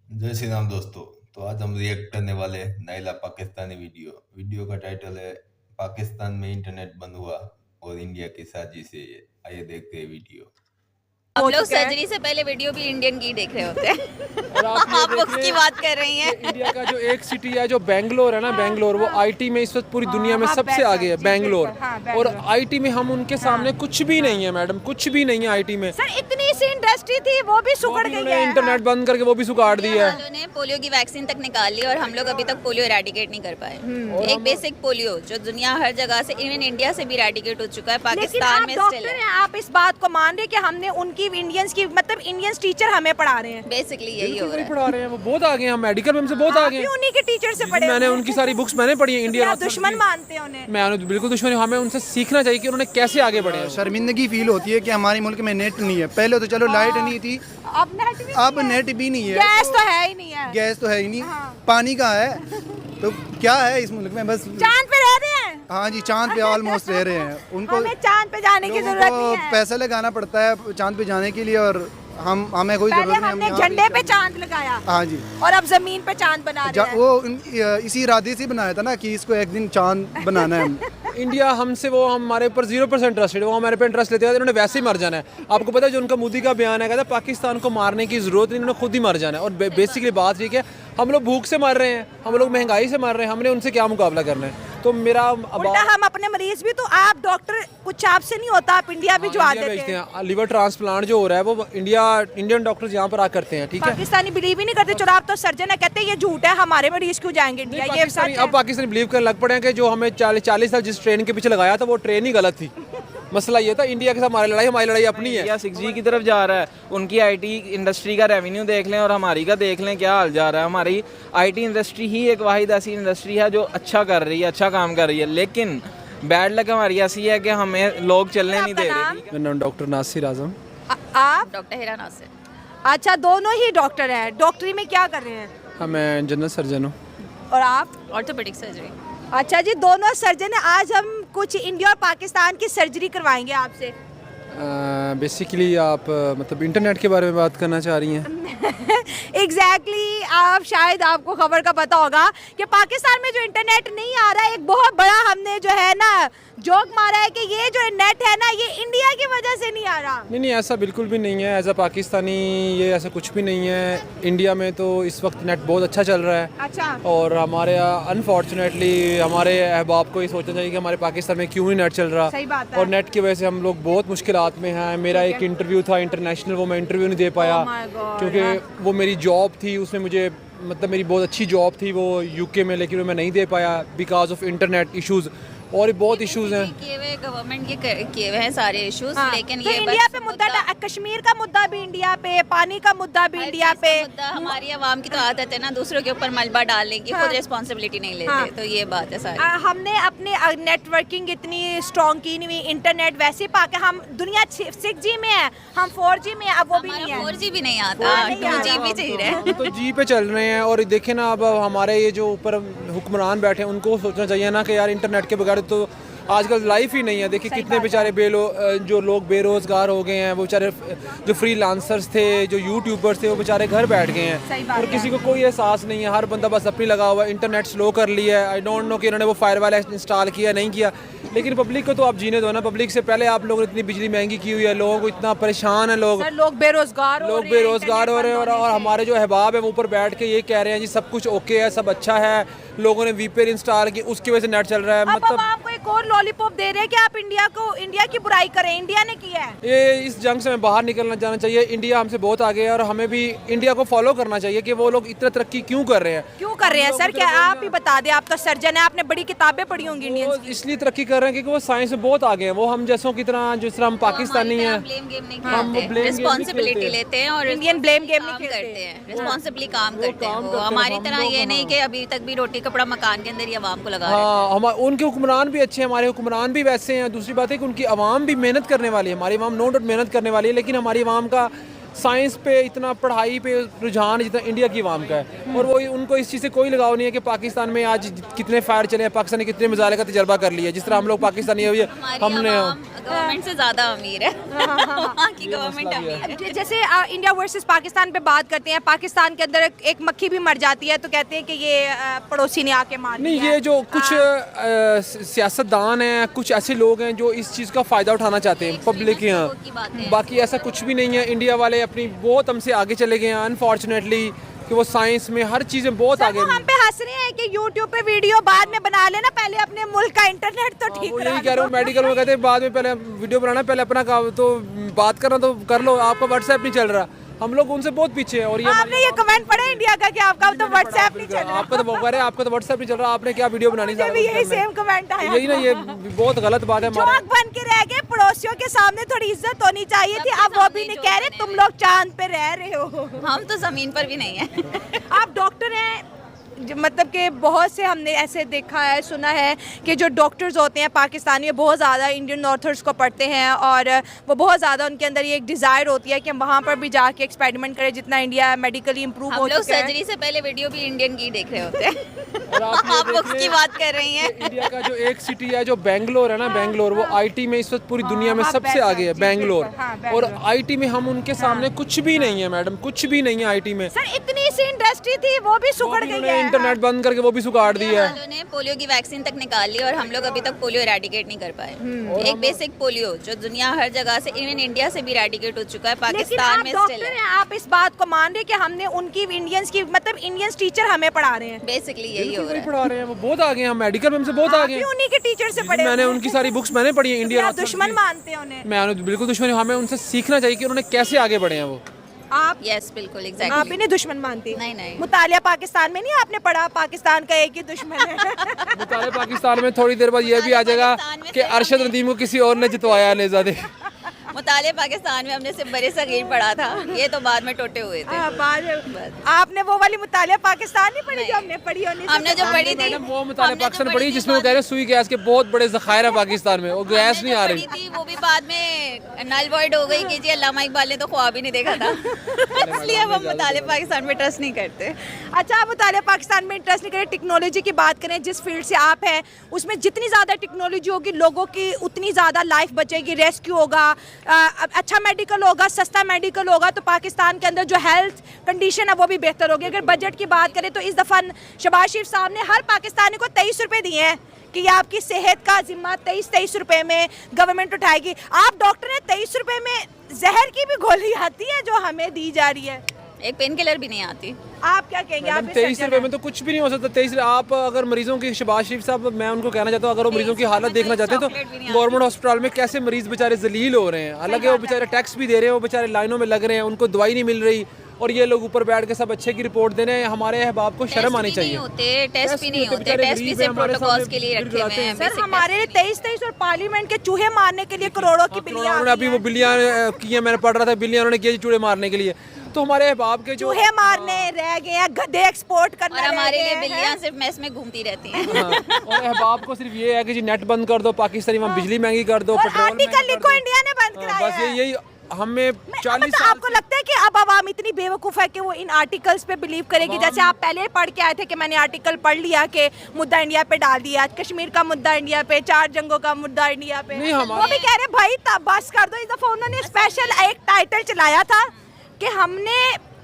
जय श्री राम दोस्तों। तो आज हम रिएक्ट करने वाले हैं नाइला पाकिस्तानी वीडियो का टाइटल है पाकिस्तान में इंटरनेट बंद हुआ और इंडिया की साजिश है ये। आइए देखते हैं वीडियो। हम हो लोग चुका है। सर्जरी से पहले वीडियो भी इंडियन की देख रहे होते हैं। और आप ये आप देख उसकी लें बात कर रही कि हैं। इंडिया का जो एक सिटी है जो बेंगलोर है ना, बेंगलोर वो आईटी में इस वक्त पूरी दुनिया में सबसे आगे है, बेंगलोर। और आईटी में हम उनके सामने कुछ भी नहीं है मैडम, कुछ भी नहीं है आईटी में। सर इतनी सी इंडस्ट्री थी वो भी सुगड़ गई है। इंटरनेट बंद करके वो भी सुगाड़ दिया है। वालों ने पोलियो की वैक्सीन तक निकाल ली और हम लोग अभी तक पोलियो इरेडिकेट नहीं कर पाए। एक बेसिक पोलियो जो दुनिया हर जगह से, इवन इंडिया से भी इरेडिकेट हो चुका है, लेकिन पाकिस्तान आप में डॉक्टर स्टिल है। हैं, आप इस बात को मान रहे हैं कि हमने उनकी इंडियंस की मतलब इंडियंस टीचर हमें पढ़ा रहे हैं। बेसिकली यही हो बिल्कुल रहा वही है। पढ़ा रहे हैं, वो बहुत आगे हैं, हम मेडिकल में हमसे बहुत आप आगे भी हैं। उन्हीं के टीचर से पढ़े मैंने हुए हैं। उनकी सारी बुक्स मैंने पढ़ी हैं, इंडियन आप दुश्मन मानते हैं उन्हें। मैं बिल्कुल दुश्मन हूं। हमें उनसे सीखना चाहिए कि उन्होंने कैसे आगे बढ़े हैं। शर्मिंदगी फील होती है कि हमारे मुल्क में नेट नहीं है। पहले तो चलो लाइट नहीं थी, अब नेट भी अब नेट भी नहीं है। गैस तो है ही नहीं है। गैस तो है ही नहीं, पानी का है। तो क्या है इस मुल्क में? बस चांद पे रह रहे हैं। हाँ जी, चांद पे ऑलमोस्ट रह रहे हैं। उनको हमें चांद पे जाने की लोगों जरूरत को नहीं है। पैसा लगाना पड़ता है चांद पे जाने के लिए, और हमें कोई पहले जरूरत नहीं। हमने हम यहाँ झंडे पे चांद लगाया हाँ जी, और अब जमीन पे चांद बना रहे हैं। वो इसी इरादे से बनाया था ना कि इसको एक दिन चांद बनाना है हम। इंडिया हमसे, वो हमारे ऊपर 0% इंटरेस्टेड, वो हमारे पे इंटरेस्ट लेते हैं, इन्होंने वैसे ही मर जाना है। आपको पता है जो उनका मोदी का बयान है, कहता है पाकिस्तान को मारने की जरूरत नहीं, इन्होंने खुद ही मर जाना है। और बेसिकली बात ठीक है, हम लोग भूख से मर रहे हैं, हम लोग महंगाई से मर रहे हैं, हमने उनसे क्या मुकाबला करना है? तो मेरा उल्टा हम अपने मरीज भी, तो आप डॉक्टर कुछ आपसे नहीं होता, आप इंडिया भी जो इंडिया आते भेजते थे। हैं। लीवर ट्रांसप्लांट जो हो रहा है वो इंडियन डॉक्टर्स यहाँ पर आ करते हैं, ठीक है। पाकिस्तानी बिलीव ही नहीं करते। चलो आप तो सर्जन है, कहते हैं ये झूठ है, हमारे मरीज क्यों जाएंगे इंडिया, ये सच है। अब पाकिस्तानी बिलीव करने लग पड़े हैं कि जो हमें 40 साल जिस ट्रेन के पीछे लगाया था वो ट्रेन ही गलत थी। मसला ये था, इंडिया के साथ हमारी लड़ाई अपनी है। इंडिया 6G की तरफ जा रहा है। उनकी आईटी इंडस्ट्री का रेवेन्यू देख लें और हमारी का देख लें क्या हाल जा रहा है। हमारी आईटी इंडस्ट्री ही एक वाहिद ऐसी इंडस्ट्री है जो अच्छा कर रही है, अच्छा काम कर रही है, लेकिन बैड लक हमारी ऐसी है कि हमें लोग चलने नहीं दे रहे। मेरा नाम डॉक्टर नासिर आजम। आप डॉक्टर हिरा नासिर। अच्छा, दोनों ही डॉक्टर हैं। डॉक्टरी में क्या कर रहे हैं? हाँ, मैं जनरल सर्जन हूँ। और आप? Orthopaedic surgery. अच्छा जी, दोनों सर्जन हैं। आज हम कुछ इंडिया और पाकिस्तान की सर्जरी करवाएंगे आपसे। बेसिकली आप मतलब इंटरनेट के बारे में बात करना चाह रही हैं? एग्जैक्टली आप शायद आपको खबर का पता होगा कि पाकिस्तान में जो इंटरनेट नहीं आ रहा है, एक बहुत बड़ा हमने जो है ना जोक मारा है कि ये जो नेट है ना, ये इंडिया की वजह से नहीं आ रहा। नहीं, ऐसा बिल्कुल भी नहीं है। एज अ पाकिस्तानी ये ऐसा कुछ भी नहीं है। इंडिया में तो इस वक्त नेट बहुत अच्छा चल रहा है। अच्छा। और हमारे अनफॉर्चुनेटली हमारे अहबाब को ये सोचना चाहिए कि हमारे पाकिस्तान में क्यों नहीं नेट चल रहा। सही बात है। और नेट की वजह से हम लोग बहुत मुश्किलात में हैं। मेरा एक इंटरव्यू था इंटरनेशनल, वो मैं इंटरव्यू नहीं दे पाया Oh my God, क्योंकि वो मेरी जॉब थी, उसमें मुझे मतलब मेरी बहुत अच्छी जॉब थी वो यूके में, लेकिन वो मैं नहीं दे पाया बिकॉज ऑफ इंटरनेट इश्यूज़। और भी बहुत इश्यूज़ हैं। किए हुए गवर्नमेंट के किए हुए हैं सारे इश्यूज, हाँ, लेकिन तो ये इंडिया बस पे मुद्दा, कश्मीर का मुद्दा भी इंडिया पे, पानी का मुद्दा भी हर इंडिया चीज़ पे। का मुद्दा, हमारी आवाम की तो आदत है ना दूसरों के ऊपर मलबा डालने की, खुद रिस्पॉन्सिबिलिटी नहीं लेते। हाँ। तो ये बात है सारी। हमने अपने नेटवर्किंग इतनी स्ट्रॉन्ग की नहीं हुई, इंटरनेट वैसे ही पाके हम दुनिया 6G में है, हम 4G में, अब वो भी नहीं है। 4G भी नहीं आता, 2G भी चाहिए रहे। हम तो जी पे चल रहे हैं। और देखें ना, अब हमारे ये जो ऊपर हुक्मरान बैठे हैं उनको सोचना चाहिए ना कि यार इंटरनेट के बगैर तो आजकल लाइफ ही नहीं है। देखिए कितने बेचारे जो लोग बेरोजगार हो गए हैं, वो बेचारे जो फ्रीलांसर्स थे, जो यूट्यूबर्स थे, वो बेचारे घर बैठ गए सही हैं बात और है। किसी को कोई एहसास नहीं है। हर बंदा बस अपनी लगा हुआ है। इंटरनेट स्लो कर लिया है। आई डोंट नो कि इन्होंने वो फायरवॉल इंस्टॉल किया नहीं किया, लेकिन पब्लिक को तो आप जीने दो ना। पब्लिक से पहले आप लोगों ने इतनी बिजली महंगी की हुई है, लोगों को इतना परेशान है लोग सर, लोग बेरोजगार हो रहे हैं, बेरोजगार हो रहे हैं। इंटरनेट और बंद हमारे जो अहबाब है वो ऊपर बैठ के ये कह रहे हैं जी सब कुछ ओके है, सब अच्छा है, लोगों ने वीपीएन इंस्टॉल की, उसकी वजह से नेट चल रहा है। अब मतलब आपको एक और लॉलीपॉप दे रहे हैं कि आप इंडिया की बुराई करें। इंडिया ने किया है। ये इस जंग से हमें बाहर निकलना जाना चाहिए। इंडिया हमसे बहुत आगे है और हमें भी इंडिया को फॉलो करना चाहिए कि वो लोग इतना तरक्की क्यों कर रहे हैं। क्यों कर रहे हैं सर? क्या आप ही बता दें, आप तो सर्जन है, आपने बड़ी किताबें पढ़ी होंगी इंडियंस वो की। इसलिए तरक्की कर रहे हैं क्योंकि वो साइंस में बहुत आगे हैं। वो हम जैसों की तरह, जिस तरह हम पाकिस्तानी हैं, ब्लेम गेम नहीं हम खेलते, blame game नहीं रिस्पॉन्सिबिलिटी खेलते। लेते हैं और Indian blame game नहीं काम खेलते। करते हैं, रिस्पॉन्सिबली काम करते हैं। काम वो करते हैं, हमारी हम तरह लोग, ये नहीं हाँ। कि अभी तक भी रोटी कपड़ा मकान के अंदर ही आवाम को लगा रहे हैं। हाँ, हम उनके हुक्मरान भी अच्छे हैं, हमारे हुक्मरान भी वैसे हैं। दूसरी बात है कि उनकी आवाम भी मेहनत करने वाली है। हमारी आवाम नो डाउट मेहनत करने वाली है, लेकिन हमारी आवाम का साइंस पे इतना, पढ़ाई पे रुझान जितना इंडिया की आवाम का है। और वो उनको इस चीज़ से कोई लगाव नहीं है कि पाकिस्तान में आज कितने फायर चले हैं, पाकिस्तान ने कितने मिसाइल का तजर्बा कर लिया। जिस तरह हम लोग पाकिस्तानी है, हमारी हमने आवाम गवर्नमेंट से ज्यादा अमीर है वहाँ की गवर्नमेंट अमीर है। जैसे इंडिया वर्सेस पाकिस्तान पे बात करते हैं, पाकिस्तान के अंदर एक मक्खी भी मर जाती है तो कहते हैं कि ये पड़ोसी ने आके मार नहीं, दिया ये है। जो कुछ सियासतदान हैं, कुछ ऐसे लोग हैं जो इस चीज़ का फ़ायदा उठाना चाहते हैं पब्लिक के लोगों की बातें यहाँ। हैं। बाकी ऐसा कुछ भी नहीं है। इंडिया वाले अपनी बहुत हमसे आगे चले गए हैं अनफॉर्चुनेटली, कि वो साइंस में हर चीज़ में बहुत सर, आगे वो हम पे हंस रहे हैं कि YouTube पे वीडियो बाद में बना लेना, पहले अपने मुल्क का इंटरनेट तो ठीक वो करा यही कह रहा लो। हूँ, मेडिकल में कहते हैं बाद में पहले वीडियो बनाना, पहले अपना काम तो बात करना तो कर लो। आपका व्हाट्सएप नहीं चल रहा, हम लोग उनसे बहुत पीछे हैं। और ये आपने ये कमेंट पढ़ा इंडिया का कि आपका तो व्हाट्सएप नहीं चल रहा? आपका तो वो कह रहे हैं आपका तो व्हाट्सएप नहीं चल रहा, आपने क्या वीडियो बनानी मुझे भी यही सेम कमेंट आया। यही ना, ये बहुत गलत बात है हमारे। जोक बन के रह गए, पड़ोसियों के सामने थोड़ी इज्जत होनी चाहिए थी। अब वो भी नहीं कह रहे तुम लोग चांद पे रह रहे हो। हम तो जमीन पर भी नहीं है। आप डॉक्टर हैं, मतलब कि बहुत से हमने ऐसे देखा है, सुना है कि जो डॉक्टर्स होते हैं पाकिस्तानी बहुत ज़्यादा इंडियन ऑथर्स को पढ़ते हैं और वो बहुत ज़्यादा उनके अंदर ये एक डिज़ायर होती है कि हम वहाँ पर भी जाके एक्सपेरिमेंट करें जितना इंडिया मेडिकली इम्प्रूव हम हो लोग चुका है। सर्जरी से पहले वीडियो भी इंडियन की देख रहे होते हैं। और आप ये आप देख बुक्स लें, की बात कर रही हैं। इंडिया का जो एक सिटी है जो बेंगलोर है ना, बेंगलोर, वो आईटी में इस वक्त पूरी दुनिया में हाँ, सबसे आगे है, जी, बेंगलोर। बिल्कुल, हाँ, और बेंगलोर। आईटी में हम उनके सामने कुछ भी नहीं है मैडम, कुछ भी नहीं है आईटी में। सर इतनी सी इंडस्ट्री थी वो भी सुकड़ गई है। इंटरनेट बंद करके वो भी सुखाड़ दिया है। वालों ने पोलियो की वैक्सीन तक निकाल ली और हम लोग अभी तक पोलियो इरेडिकेट नहीं कर पाए। एक बेसिक पोलियो जो दुनिया हर जगह से, इवन इंडिया से भी इरेडिकेट हो चुका है, लेकिन पाकिस्तान आप में डॉक्टर स्टिल है। हैं, आप इस बात को मान रहे हैं कि हमने उनकी इंडियंस की, मतलब इंडियंस टीचर हमें पढ़ा रहे हैं। बेसिकली यही हो वही रहा है। पढ़ा रहे हैं, वो बहुत आगे हैं, हम मेडिकल में हमसे बहुत आप आगे भी हैं। उन्हीं के टीचर से पढ़े मैंने हुए हैं। उनकी सारी बुक्स मैंने पढ़ी हैं, इंडियन आप दुश्मन मानते हैं उन्हें? मैं बिल्कुल दुश्मन हूं। हमें उनसे सीखना चाहिए कि उन्होंने कैसे आगे बढ़े हैं वो। आप यस बिल्कुल आप एग्जैक्टली। इन्हें दुश्मन मानती? नहीं, नहीं। मुतालिया पाकिस्तान में नहीं आपने पढ़ा, पाकिस्तान का एक ही दुश्मन है। मुताले पाकिस्तान में थोड़ी देर बाद ये भी आ जाएगा पाकिस्तान में कि सिर्फ अरशद हमने- नदीम को किसी और ने जितवाया नेज़ादे। मुताले पाकिस्तान में हमने सिर्फ बड़े सगीर पढ़ा था, ये तो बाद में टोटे हुए थे। आपने वो वाली मुतालिया पाकिस्तान नहीं पढ़ी जो हमने पढ़ी होनी हमने जो पढ़ी थी मैडम वो मुताले हमने जो पाकिस्तान पढ़ी पढ़ी थी जिसमें वो बाद कह रहे हैं सुई गैस के बहुत बड़े ज़खायर है पाकिस्तान में, वो गैस हमने नहीं जो आ पढ़ी रही। थी वो भी बाद में नल वॉइड हो गई कि जी अल्लामा इकबाल ने तो ख्वाब ही नहीं देखा था। इसलिए अब हम मुताले पाकिस्तान में ट्रस्ट नहीं करते। अच्छा, आप मुतालिया पाकिस्तान में इंटरेस्ट नहीं करें, टेक्नोलॉजी की बात करें, जिस फील्ड से आप हैं उसमें जितनी ज़्यादा टेक्नोलॉजी होगी लोगों की उतनी ज़्यादा लाइफ बचेगी, रेस्क्यू होगा, अच्छा मेडिकल होगा, सस्ता मेडिकल होगा, तो पाकिस्तान के अंदर जो हेल्थ कंडीशन है वो भी बेहतर होगी। अगर बजट की बात करें तो इस दफ़ा शहबाज शरीफ साहब ने हर पाकिस्तानी को 23 रुपये दिए हैं कि ये आपकी सेहत का जिम्मा 23 रुपए में गवर्नमेंट उठाएगी। आप डॉक्टर हैं, 23 रुपए में जहर की भी गोली आती है जो हमें दी जा रही है। एक पेन किलर भी नहीं आती। आप क्या कहेंगे? आप 23 रुपए में तो कुछ भी नहीं हो सकता। 23 आप अगर मरीजों की, शहबाज शरीफ साहब, मैं उनको कहना चाहता हूँ अगर वो मरीजों की हालत देखना चाहते हैं चॉकलेट भी नहीं तो गवर्नमेंट हॉस्पिटल में कैसे मरीज बेचारे जलील हो रहे हैं। हालांकि वो बेचारे टैक्स भी दे रहे हैं, वो बेचारे लाइनों में लग रहे हैं, उनको दवाई नहीं मिल रही और ये लोग ऊपर बैठ के सब अच्छे की रिपोर्ट दे रहे हैं। हमारे अहबाब को शर्म आनी चाहिए। टेस्ट भी नहीं होते, टेस्ट भी सिर्फ प्रोटोकॉल्स के लिए रखे हुए हैं। सर हमारे लिए 23 और पार्लियामेंट के चूहे मारने के लिए करोड़ों की बिल्लियां उन्होंने अभी वो बिल्लियां की है, मैंने पढ़ रहा था, बिल्लियां उन्होंने की चूड़े मारने के लिए। तो हमारे अहबाब के जो चूहे मारने रह गए हैं, गधे एक्सपोर्ट करना और हमारे रह लिए गए बिल्लियां हैं। सिर्फ मेस में घूमती रहती हैं। हाँ, और अहबाब को सिर्फ ये है कि जी नेट बंद कर दो, पाकिस्तानी वहाँ बिजली महंगी कर दो, और पेट्रोल आर्टिकल लिखो इंडिया ने बंद कराया बस है। यही हमें 40 मतलब साल आपको लगता है कि अब आवाम इतनी बेवकूफ़ है कि वो इन आर्टिकल्स पे बिलीव करेगी? जैसे आप पहले पढ़ के आए थे कि मैंने आर्टिकल पढ़ लिया कि मुद्दा इंडिया पे डाल दिया, कश्मीर का मुद्दा इंडिया पे, 4 जंगों का मुद्दा इंडिया पे। नहीं, हमारे- वो भी कह रहे भाई तब बस कर दो। इस दफा उन्होंने स्पेशल एक टाइटल चलाया था कि हमने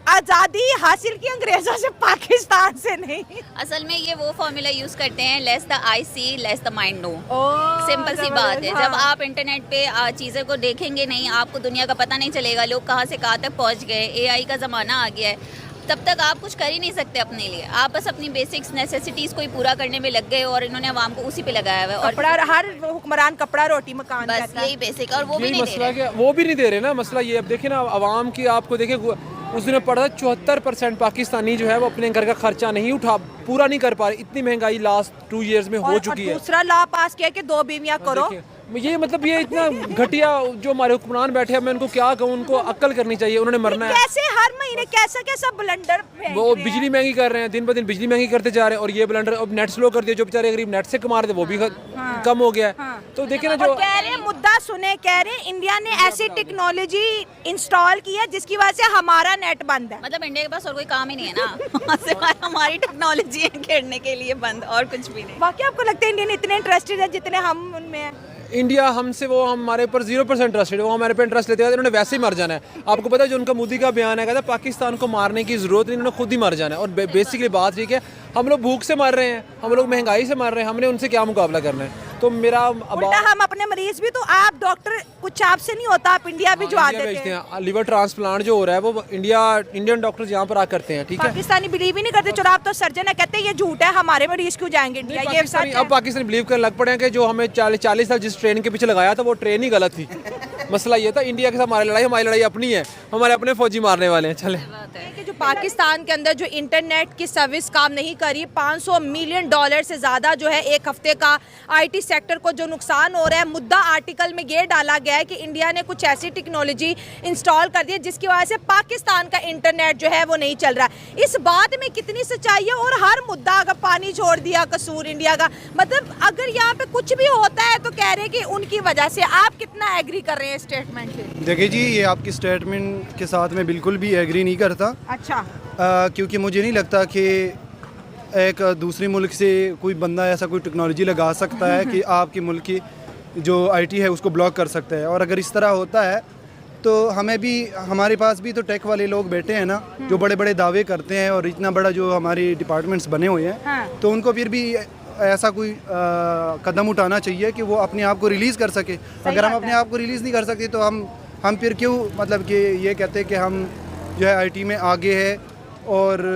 आज़ादी हासिल की अंग्रेजों से, पाकिस्तान से नहीं। असल में ये वो फॉर्मूला यूज करते हैं, less the eye see less the mind know. Oh, simple सी बात है। हाँ। जब आप इंटरनेट पे चीज़ों को देखेंगे नहीं, आपको दुनिया का पता नहीं चलेगा, लोग कहाँ से कहाँ तक पहुँच गए, एआई का ज़माना आ गया है, तब तक आप कुछ कर ही नहीं सकते अपने लिए। आप बस अपनी बेसिक्स नेसेसिटीज़ को ही पूरा करने में लग गए और इन्होंने आवाम को उसी पे लगाया हुआ है। और कपड़ा, हर हुक्मरान कपड़ा रोटी मकान बस कहता है। यही बेसिक, और वो भी यही नहीं दे मसला रहे। है कि वो भी नहीं दे रहे ना। मसला ये, अब देखिए ना आवाम की, आपको देखिए उस दिन पढ़ा 74% पाकिस्तानी जो है वो अपने घर का खर्चा नहीं पूरा नहीं कर पा रहे। इतनी महंगाई लास्ट 2 इयर्स में हो चुकी है। दूसरा लॉ पास किया कि 2 बीवियां करो। देखिए, ये मतलब ये इतना घटिया जो हमारे हुक्मरान बैठे हैं, मैं उनको क्या कहूँ, उनको अक्ल करनी चाहिए। उन्होंने मरना है। कैसे हर महीने कैसा कैसा ब्लंडर फेंक वो रहे हैं। बिजली महंगी कर रहे हैं, दिन ब दिन बिजली महंगी करते जा रहे हैं और ये ब्लंडर अब नेट स्लो कर दिया। जो बेचारे गरीब नेट से कमा रहे थे वो भी कम हो गया है। तो देखिए ना, और जो कह रहे हैं, मुद्दा सुने, कह रहे हैं इंडिया ने ऐसी टेक्नोलॉजी इंस्टॉल की है जिसकी वजह से हमारा नेट बंद है। मतलब इंडिया के पास और कोई काम ही नहीं है ना। सिवाय हमारी टेक्नोलॉजी खेलने के लिए बंद, और कुछ भी नहीं। वाकई आपको लगता है इंडियन इतने इंटरेस्टेड है जितने हम उनमें हैं? इंडिया हमसे वो हमारे ऊपर 0% इंटरेस्टेड, वो हमारे पे इंटरेस्ट लेते हैं, इन्होंने वैसे ही मर जाना है। आपको पता है जो उनका मोदी का बयान है, कहता है पाकिस्तान को मारने की ज़रूरत नहीं, इन्होंने खुद ही मर जाना है। और बेसिकली बात ठीक है, हम लोग भूख से मर रहे हैं, हम लोग महंगाई से मर रहे हैं, हमने उनसे क्या मुकाबला करना है? तो मेरा उल्टा हम अपने मरीज भी, तो आप डॉक्टर कुछ आपसे नहीं होता, आप इंडिया भी जो आते भेजते हैं। लिवर ट्रांसप्लांट जो हो रहा है वो इंडियन डॉक्टर्स यहाँ पर आ करते हैं, ठीक है। पाकिस्तानी बिलीव ही नहीं करते, चलो आप तो सर्जन है, कहते हैं ये झूठ है, हमारे मरीज क्यों जाएंगे इंडिया, ये सच है। अब पाकिस्तानी बिलीव करने लग पड़े हैं कि जो हमें 40 साल जिस ट्रेन के पीछे लगाया था वो ट्रेन ही गलत थी। मसला ये था, इंडिया के साथ हमारी लड़ाई अपनी है, हमारे अपने फौजी मारने वाले हैं। चले कि जो पाकिस्तान के अंदर जो इंटरनेट की सर्विस काम नहीं करी, $500 मिलियन से ज़्यादा जो है एक हफ्ते का आईटी सेक्टर को जो नुकसान हो रहा है। मुद्दा आर्टिकल में ये डाला गया है कि इंडिया ने कुछ ऐसी टेक्नोलॉजी इंस्टॉल कर दी है जिसकी वजह से पाकिस्तान का इंटरनेट जो है वो नहीं चल रहा। इस बात में कितनी सच्चाई है? और हर मुद्दा अगर पानी छोड़ दिया कसूर इंडिया का, मतलब अगर यहाँ पे कुछ भी होता है तो कह रहे हैं कि उनकी वजह से। आप कितना एग्री कर रहे हैं स्टेटमेंट से? देखिए जी, ये आपकी स्टेटमेंट के साथ मैं बिल्कुल भी एग्री नहीं करता। अच्छा। क्योंकि मुझे नहीं लगता कि एक दूसरे मुल्क से कोई बंदा ऐसा कोई टेक्नोलॉजी लगा सकता है कि आपके मुल्क की जो आईटी है उसको ब्लॉक कर सकता है। और अगर इस तरह होता है तो हमें भी, हमारे पास भी तो टेक वाले लोग बैठे हैं ना, जो बड़े बड़े दावे करते हैं और इतना बड़ा जो हमारे डिपार्टमेंट्स बने हुए हैं। हाँ। तो उनको फिर भी ऐसा कोई कदम उठाना चाहिए कि वो अपने आप को रिलीज़ कर सके। अगर हम अपने आप को रिलीज़ नहीं कर सकते तो हम फिर क्यों, मतलब कि ये कहते हैं कि हम जो है आईटी में आगे है और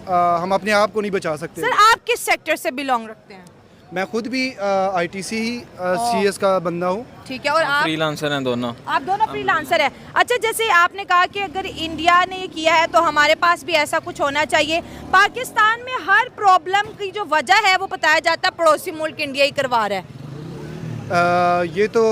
हम अपने आप को नहीं बचा सकते। सर आप किस सेक्टर से बिलोंग रखते हैं? मैं खुद भी आईटीसी ही सीएस का बंदा हूँ। ठीक है। और आप फ्रीलांसर हैं दोनों? आप दोनों फ्रीलांसर हैं। अच्छा, जैसे आपने कहा कि अगर इंडिया ने ये किया है तो हमारे पास भी ऐसा कुछ होना चाहिए। पाकिस्तान में हर प्रॉब्लम की जो वजह है वो बताया जाता है पड़ोसी मुल्क इंडिया ही करवा रहा है। ये तो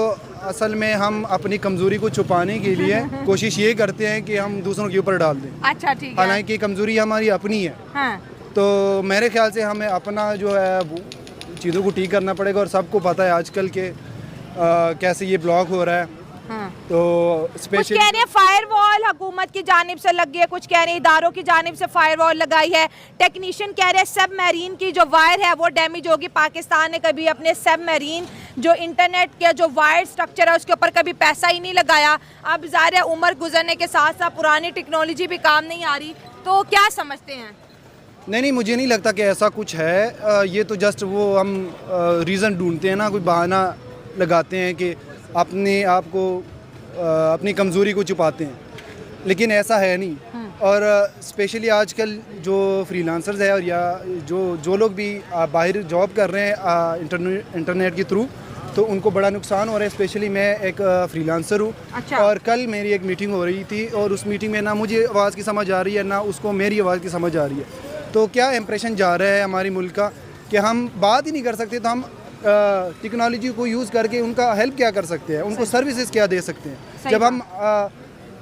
असल में हम अपनी कमज़ोरी को छुपाने के लिए कोशिश ये करते हैं कि हम दूसरों के ऊपर डाल दें। अच्छा, ठीक है। हालांकि कमज़ोरी हमारी अपनी है। हाँ। तो मेरे ख्याल से हमें अपना जो है चीज़ों को ठीक करना पड़ेगा। और सबको पता है आजकल के कैसे ये ब्लॉक हो रहा है। हाँ। तो कुछ स्पेशली कह रहे हैं फायरवॉल हुकूमत की जानिब से लगी है, कुछ कह रहे हैं इदारों की जानिब से फायरवॉल लगाई है। टेक्नीशियन कह रहे हैं सबमरीन की जो वायर है वो डैमेज होगी। पाकिस्तान ने कभी अपने सबमरीन जो इंटरनेट के जो वायर स्ट्रक्चर है उसके ऊपर कभी पैसा ही नहीं लगाया। अब ज़ाहिर है उम्र गुजरने के साथ साथ पुरानी टेक्नोलॉजी भी काम नहीं आ रही। तो क्या समझते हैं? नहीं, मुझे नहीं लगता कि ऐसा कुछ है। ये तो जस्ट वो हम रीज़न ढूंढते हैं ना, कोई बहाना लगाते हैं कि अपने आप को अपनी कमज़ोरी को छुपाते हैं, लेकिन ऐसा है नहीं। और स्पेशली आजकल जो फ्रीलांसर्स है और या जो लोग भी बाहर जॉब कर रहे हैं इंटरनेट के थ्रू, तो उनको बड़ा नुकसान हो रहा है। स्पेशली मैं एक फ्रीलांसर हूँ। अच्छा। और कल मेरी एक मीटिंग हो रही थी और उस मीटिंग में ना मुझे आवाज़ की समझ आ रही है ना उसको मेरी आवाज़ की समझ आ रही है। तो क्या इम्प्रेशन जा रहा है हमारी मुल्क का कि हम बात ही नहीं कर सकते, तो हम टेक्नोलॉजी को यूज़ करके उनका हेल्प क्या कर सकते हैं, उनको सर्विसेज क्या दे सकते हैं, जब हम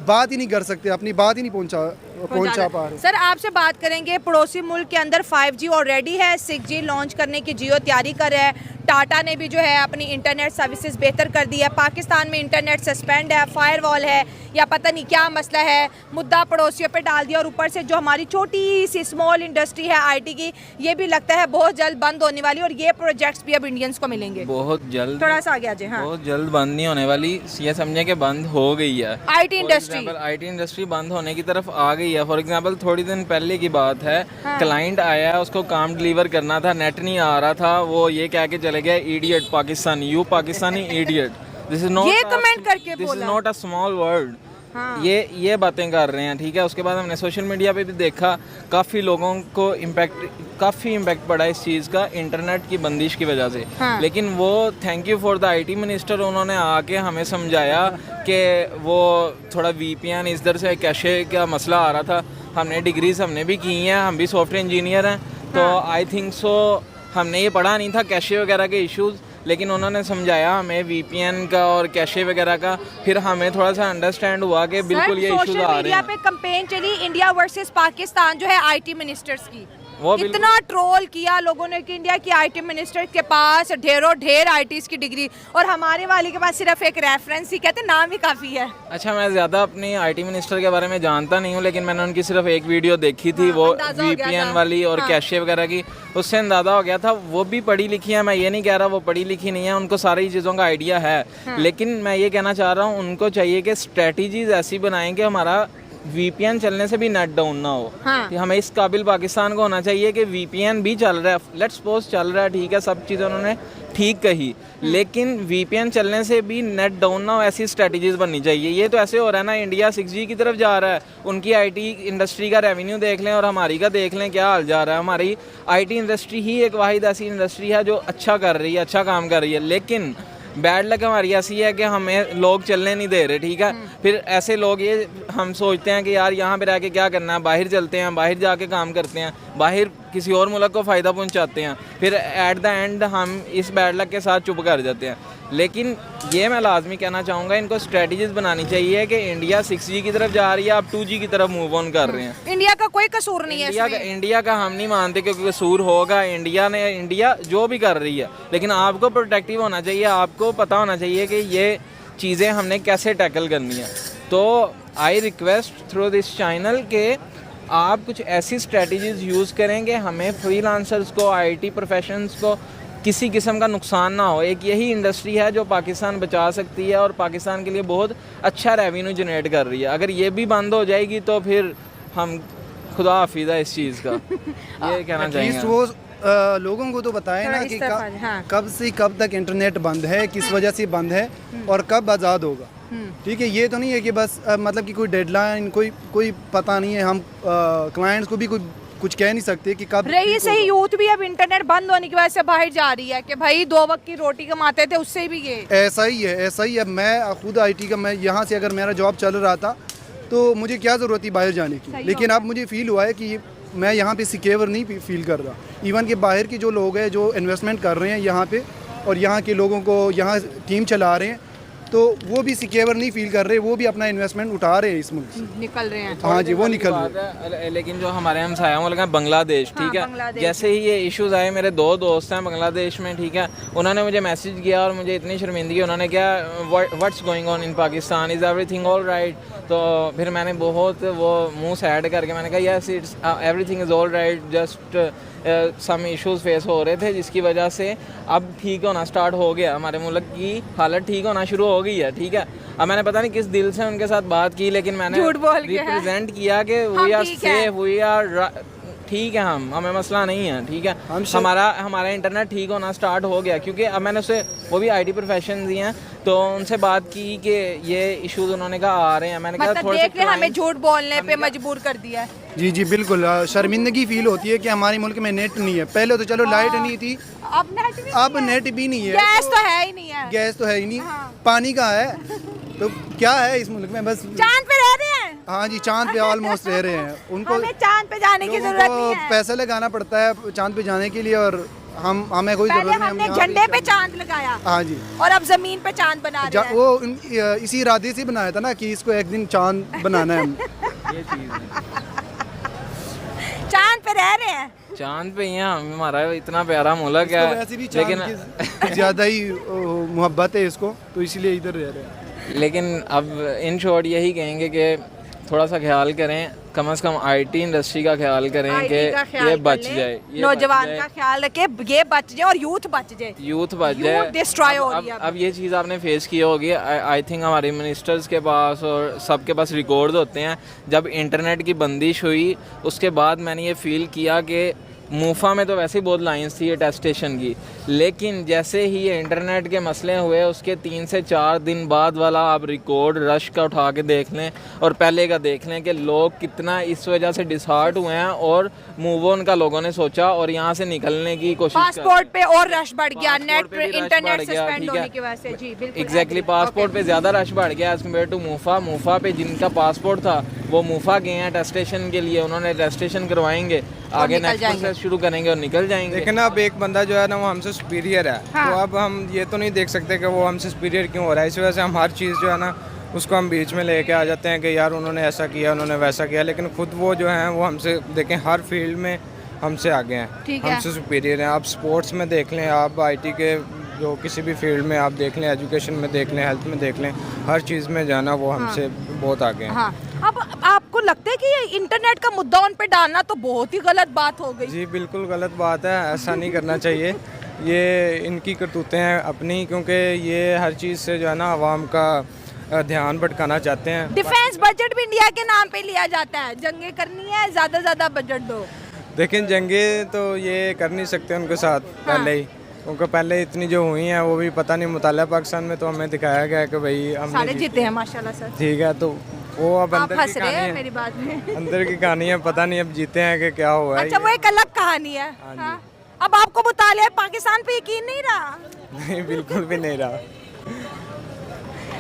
बात ही नहीं कर सकते, अपनी बात ही नहीं पहुंचा पा रहे। सर आपसे बात करेंगे, पड़ोसी मुल्क के अंदर 5G ऑलरेडी है, 6G लॉन्च करने की जियो तैयारी कर रहा है। टाटा ने भी जो है अपनी इंटरनेट सर्विसेज बेहतर कर दी है। पाकिस्तान में इंटरनेट सस्पेंड है, फायरवॉल है या पता नहीं क्या मसला है, मुद्दा पड़ोसियों पे डाल दिया। और ऊपर से जो हमारी छोटी सी स्मॉल इंडस्ट्री है आईटी की, ये भी लगता है बहुत जल्द बंद होने वाली। और ये प्रोजेक्ट्स भी अब इंडियंस को मिलेंगे बहुत जल्द। थोड़ा सा आगे आ जाए। हाँ। बहुत जल्द बंद नहीं होने वाली, ये समझे कि बंद हो गई है आईटी इंडस्ट्री। आईटी इंडस्ट्री बंद होने की तरफ आ गई है। फॉर एग्जांपल थोड़ी दिन पहले की बात है, क्लाइंट आया है, उसको काम डिलीवर करना था, नेट नहीं आ रहा था, वो ये कह के चले गए idiot Pakistani, you Pakistani idiot. This is not, ये कमेंट करके दिस इज बोला। Not a small word. हाँ। ये बातें कर रहे हैं, ठीक है। उसके बाद हमने सोशल मीडिया पे भी देखा, काफ़ी लोगों को काफ़ी इम्पैक्ट पड़ा इस चीज़ का इंटरनेट की बंदिश की वजह से। हाँ। लेकिन वो thank you for the IT minister, उन्होंने आके हमें समझाया कि वो थोड़ा VPN इधर से कैशे का मसला आ रहा था। हमने डिग्रीज हमने भी की हैं, हम भी सॉफ्टवेयर इंजीनियर हैं, तो आई थिंक सो हमने ये पढ़ा नहीं था कैशे वगैरह के इश्यूज़, लेकिन उन्होंने समझाया हमें VPN का और कैशे वगैरह का, फिर हमें थोड़ा सा अंडरस्टैंड हुआ कि बिल्कुल ये इश्यूज आ रहे हैं। पे कैंपेन चली इंडिया वर्सेस पाकिस्तान जो है आईटी मिनिस्टर्स की, वो बिल्कुल- इतना ट्रोल किया लोगों ने कि इंडिया की आईटी मिनिस्टर के पास ढेर आईटीज की डिग्री और हमारे वाले के पास सिर्फ एक रेफरेंस ही, कहते नाम ही काफ़ी है। अच्छा, मैं ज़्यादा अपनी आईटी मिनिस्टर के बारे में जानता नहीं हूँ, लेकिन मैंने उनकी सिर्फ एक वीडियो देखी थी, वो अंदाजा हो गया VPN था। वाली और कैशे वगैरह की, उससे अंदाज़ा हो गया था। वो भी पढ़ी लिखी है, मैं ये नहीं कह रहा वो पढ़ी लिखी नहीं है, उनको सारी चीज़ों का आइडिया है। लेकिन मैं ये कहना चाह रहा हूँ उनको चाहिए कि स्ट्रेटजीज ऐसी बनाएं कि हमारा VPN चलने से भी नेट डाउन ना हो। हाँ। कि हमें इस काबिल पाकिस्तान को होना चाहिए कि VPN भी चल रहा है, लेट्स सपोज चल रहा है, ठीक है, सब चीज़ें उन्होंने ठीक कही, लेकिन VPN चलने से भी नेट डाउन ना हो, ऐसी स्ट्रेटजीज बननी चाहिए। ये तो ऐसे हो रहा है ना, इंडिया 6G की तरफ जा रहा है, उनकी आईटी इंडस्ट्री का रेवेन्यू देख लें और हमारी का देख लें क्या हाल जा रहा है। हमारी आईटी इंडस्ट्री ही एक वाहिद ऐसी इंडस्ट्री है जो अच्छा कर रही है, अच्छा काम कर रही है, लेकिन बैड लक हमारी ऐसी है कि हमें लोग चलने नहीं दे रहे, ठीक है। फिर ऐसे लोग, ये हम सोचते हैं कि यार यहाँ पे रह के क्या करना है, बाहर चलते हैं, बाहर जाके काम करते हैं, बाहर किसी और मुल्क को फ़ायदा पहुँचाते हैं, फिर एट द एंड हम इस बैड लक के साथ चुप कर जाते हैं। लेकिन ये मैं लाजमी कहना चाहूँगा, इनको स्ट्रेटजीज बनानी चाहिए कि इंडिया 6G की तरफ जा रही है, अब 2G की तरफ मूव ऑन कर रहे हैं। इंडिया का कोई कसूर नहीं है इसमें। इंडिया का हम नहीं मानते क्योंकि कसूर होगा, इंडिया जो भी कर रही है, लेकिन आपको प्रोटेक्टिव होना चाहिए, आपको पता होना चाहिए कि ये चीज़ें हमने कैसे टैकल करनी है। तो I request through this channel के आप कुछ ऐसी स्ट्रेटजीज यूज़ करेंगे हमें फ्रीलांसर्स को, आईटी प्रोफेशनल्स को किसी किस्म का नुकसान ना हो। एक यही इंडस्ट्री है जो पाकिस्तान बचा सकती है और पाकिस्तान के लिए बहुत अच्छा रेवेन्यू जनरेट कर रही है। अगर ये भी बंद हो जाएगी तो फिर हम खुदा हाफिज़ है इस चीज़ का, ये कहना एटलीस्ट चाहेंगे। वो लोगों को तो बताएं थोड़ा ना इस कि तरफ आ जाए, हाँ। कब से कब तक इंटरनेट बंद है, किस वजह से बंद है और कब आज़ाद होगा। ठीक है, ये तो नहीं है कि बस मतलब कि कोई डेडलाइन, कोई पता नहीं है। हम क्लाइंट्स को भी कुछ कह नहीं सकते कि कब रही सही यूथ भी अब इंटरनेट बंद होने की वजह से बाहर जा रही है कि भाई 2 वक्त की रोटी कमाते थे, उससे भी ये ऐसा ही है। मैं खुद आईटी का, मैं यहाँ से अगर मेरा जॉब चल रहा था तो मुझे क्या ज़रूरत थी बाहर जाने की, लेकिन अब मुझे फील हुआ है कि मैं यहाँ पे सिक्योर नहीं फील कर रहा। इवन कि बाहर के जो लोग हैं जो इन्वेस्टमेंट कर रहे हैं यहाँ पे और यहाँ के लोगों को यहाँ टीम चला रहे हैं, तो वो भी सिक्योर नहीं फील कर रहे, वो भी अपना इन्वेस्टमेंट उठा रहे हैं इस मुल्क से। निकल रहे हैं। हाँ जी, वो निकल रहे हैं। बात है, लेकिन जो हमारे हमसाया मुल्क है बांग्लादेश, ठीक है, बांग्लादेश। जैसे ही ये इश्यूज आए, मेरे 2 दोस्त हैं बांग्लादेश में, ठीक है, उन्होंने मुझे मैसेज किया और मुझे इतनी शर्मिंदगी, उन्होंने क्या what's going on in Pakistan, is everything all right. तो फिर मैंने बहुत वो मुंह सैड करके मैंने कहा yes it's everything is all right, just some issues face हो रहे थे जिसकी वजह से अब ठीक होना स्टार्ट हो गया, हमारे मुल्क की हालत ठीक होना शुरू हो गई है, ठीक है। अब मैंने पता नहीं किस दिल से उनके साथ बात की, लेकिन मैंने झूठ बोल के रिप्रेजेंट किया कि we are safe, we are ठीक है, हमें मसला नहीं है, ठीक है। हमारा इंटरनेट ठीक होना स्टार्ट हो गया, क्योंकि अब मैंने उससे, वो भी आईटी प्रोफेशन ही हैं, तो उनसे बात की कि ये इश्यूज उन्होंने कहा आ रहे हैं। मैंने कहा मतलब थोड़ा देख ले हमें झूठ बोलने पे मजबूर कर दिया है। जी जी बिल्कुल, शर्मिंदगी फील होती है कि हमारे मुल्क में नेट नहीं है। पहले तो चलो लाइट नहीं थी, अब नेट भी नहीं है, गैस तो है ही नहीं है, गैस तो है ही नहीं, पानी कहाँ है, तो क्या है इस मुल्क में, बस चांद पे रह रहे हैं। हाँ जी, चांद पे ऑलमोस्ट रह रहे हैं। उनको हमें चांद पे जाने की लोगों जरूरत को नहीं है। पैसा लगाना पड़ता है चांद पे जाने के लिए और हमें कोई पहले जरूरत नहीं। हमने हम यहाँ झंडे पे चांद लगाया हाँ जी, और अब जमीन पे चांद बना रहे हैं। वो इसी इरादे से बनाया था ना कि इसको एक दिन चांद बनाना है। हम ये चीज़ है, चांद पे रह रहे हैं। चांद पे ही हैं, हमारा इतना प्यारा मुल्क इसको है, वैसे भी लेकिन चांद की ज़्यादा ही मोहब्बत है इसको, तो इसलिए इधर रह रहे हैं। लेकिन अब इन शॉर्ट यही कहेंगे कि थोड़ा सा ख्याल करें, कम से कम आईटी इंडस्ट्री का ख्याल करें कि ये बच जाए, नौजवान का ख्याल रखे, ये बच जाए और यूथ बच जाए, यूथ बच जाए। डिस्ट्रॉय हो रही है। अब ये चीज़ आपने फेस की होगी, आई थिंक हमारे मिनिस्टर्स के पास और सबके पास रिकॉर्ड होते हैं। जब इंटरनेट की बंदिश हुई उसके बाद मैंने ये फील किया कि मूफा में तो वैसे ही बहुत लाइंस थी अटेस्टेशन की, लेकिन जैसे ही ये इंटरनेट के मसले हुए उसके 3 से 4 दिन बाद वाला आप रिकॉर्ड रश का उठा के देख लें और पहले का देख लें कि लोग कितना इस वजह से डिसहार्ट हुए हैं और मूव ऑन का लोगों ने सोचा और यहाँ से निकलने की कोशिश पासपोर्ट पे और रश बढ़ गया, नेट पे इंटरनेट सस्पेंड ठीक होने है की वजह से। जी बिल्कुल, एग्जैक्टली, पासपोर्ट पे ज़्यादा रश बढ़ गया एज कम्पेयर टू मूफा पे जिनका पासपोर्ट था वो मूफा गए हैं अटेस्टेशन के लिए, उन्होंने अटेस्टेशन करवाएंगे, आगे नेक्स्ट प्रोसेस शुरू करेंगे और निकल जाएंगे। लेकिन अब एक बंदा जो है ना वो हमसे सुपीरियर है, हाँ। तो अब हम ये तो नहीं देख सकते कि वो हमसे सुपीरियर क्यों हो रहा है। इस वजह से हम हर चीज़ जो है ना उसको हम बीच में लेके आ जाते हैं कि यार उन्होंने ऐसा किया, उन्होंने वैसा किया, लेकिन खुद वो जो हैं वो हमसे देखें हर फील्ड में हमसे आगे हैं, ठीक है। हमसे सुपीरियर हैं। आप स्पोर्ट्स में देख लें, आप आईटी के जो किसी भी फील्ड में आप देख लें, एजुकेशन में देख लें, हेल्थ में देख लें, हर चीज़ में जाना वो हमसे बहुत आगे हैं। हाँ, अब आपको लगता है कि ये इंटरनेट का मुद्दा उन पे डालना तो बहुत ही गलत बात हो गई? जी बिल्कुल गलत बात है, ऐसा नहीं करना चाहिए। ये इनकी करतूतें हैं अपनी, क्योंकि ये हर चीज़ से जो है ना आवाम का ध्यान भटकाना चाहते हैं। डिफेंस बजट भी इंडिया के नाम पे लिया जाता है, जंगे करनी है ज्यादा ज्यादा बजट दो। लेकिन जंगे तो ये कर नहीं सकते उनके साथ पहले ही, क्योंकि पहले इतनी जो हुई हैं वो भी पता नहीं मुताला पाकिस्तान में तो हमें दिखाया गया कि भाई सारे हमने जीते हैं माशाल्लाह सर। ठीक है, तो वो अब आप अंदर की हंस रहे कहानी हैं है, मेरी बात में। अंदर की कहानी है, पता नहीं अब जीते हैं कि क्या हुआ है। अच्छा, वो एक अलग कहानी है। हाँ जी। हाँ? अब आपको मुतालिया पाकिस्तान पे यकीन नहीं रहा? नहीं, बिल्कुल भी नहीं रहा।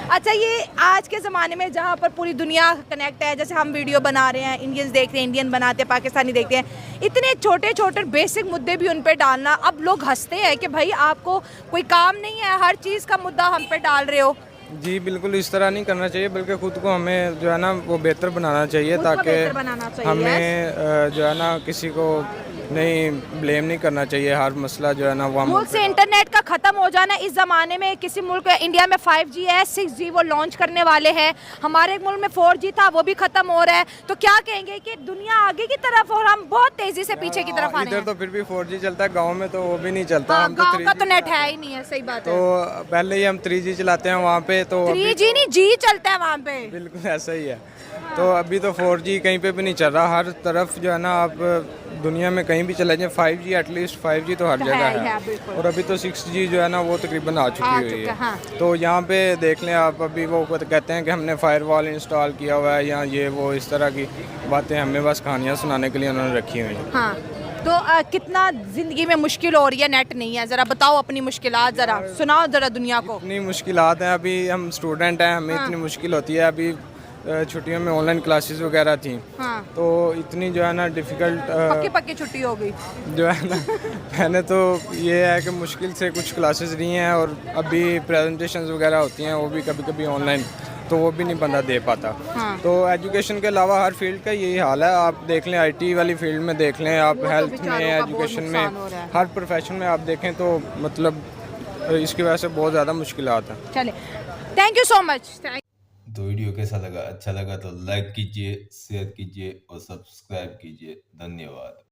अच्छा, ये आज के ज़माने में जहाँ पर पूरी दुनिया कनेक्ट है, जैसे हम वीडियो बना रहे हैं, इंडियंस देख रहे हैं, इंडियन बनाते हैं, पाकिस्तानी देखते हैं, इतने छोटे छोटे बेसिक मुद्दे भी उन पे डालना, अब लोग हंसते हैं कि भाई आपको कोई काम नहीं है, हर चीज़ का मुद्दा हम पे डाल रहे हो। जी बिल्कुल इस तरह नहीं करना चाहिए, बल्कि खुद को हमें जो है ना वो बेहतर बनाना चाहिए, खुद को ताकि बेहतर बनाना चाहिए, हमें जो है ना किसी को नहीं ब्लेम नहीं करना चाहिए। हर मसला जो है ना वो हम मुल्क से इंटरनेट का ख़त्म हो जाना इस ज़माने में, किसी मुल्क इंडिया में 5G है, 6G वो लॉन्च करने वाले हैं, हमारे एक मुल्क में 4G था वो भी ख़त्म हो रहा है, तो क्या कहेंगे कि दुनिया आगे की तरफ और हम बहुत तेज़ी से पीछे की तरफ आ रहे इधर हैं? तो फिर भी 4G चलता है, गांव में तो वो भी नहीं चलता। हाँ, हम तो गाँव का 3G तो नेट है ही नहीं है, सही बात है। तो पहले ही हम 3G चलाते हैं वहाँ पे, तो अभी 3G नहीं, G चलता है वहाँ पे। बिल्कुल ऐसा ही है। तो अभी तो 4G कहीं पे भी नहीं चल रहा, हर तरफ जो है ना आप दुनिया में कहीं भी चले जाए 5G, एटलीस्ट 5G तो हर जगह है। बिल्कुल। और अभी तो 6G जो है ना वो तकरीबन आ चुकी हुई चुका, है। हाँ। तो यहाँ पे देख लें आप, अभी वो कहते हैं कि हमने फायरवॉल इंस्टॉल किया हुआ है या ये वो इस तरह की बातें हमें बस कहानियाँ सुनाने के लिए उन्होंने रखी हुई हैं। हाँ, तो कितना ज़िंदगी में मुश्किल हो रही है, नेट नहीं है, ज़रा बताओ अपनी मुश्किलात, ज़रा सुनाओ ज़रा दुनिया को। इतनी मुश्किलात हैं, अभी हम स्टूडेंट हैं, हमें इतनी मुश्किल होती है। अभी छुट्टियों में ऑनलाइन क्लासेस वगैरह थी, हाँ। तो इतनी जो है ना डिफ़िकल्ट पक्की पक्की छुट्टी हो गई। जो है ना मैंने तो ये है कि मुश्किल से कुछ क्लासेस ली हैं, और अभी प्रेजेंटेशंस वगैरह होती हैं वो भी कभी कभी ऑनलाइन, तो वो भी नहीं बंदा दे पाता। हाँ। तो एजुकेशन के अलावा हर फील्ड का यही हाल है। आप देख लें आईटी वाली फील्ड में देख लें, आप तो हेल्थ बेचारों में, का बहुत एजुकेशन में, नुकसान हो रहा है। हर प्रोफेशन में आप देखें तो मतलब इसकी वजह से बहुत ज़्यादा मुश्किलात हैं। चले, थैंक यू सो मच। तो वीडियो कैसा लगा? अच्छा लगा तो लाइक कीजिए, शेयर कीजिए और सब्सक्राइब कीजिए। धन्यवाद।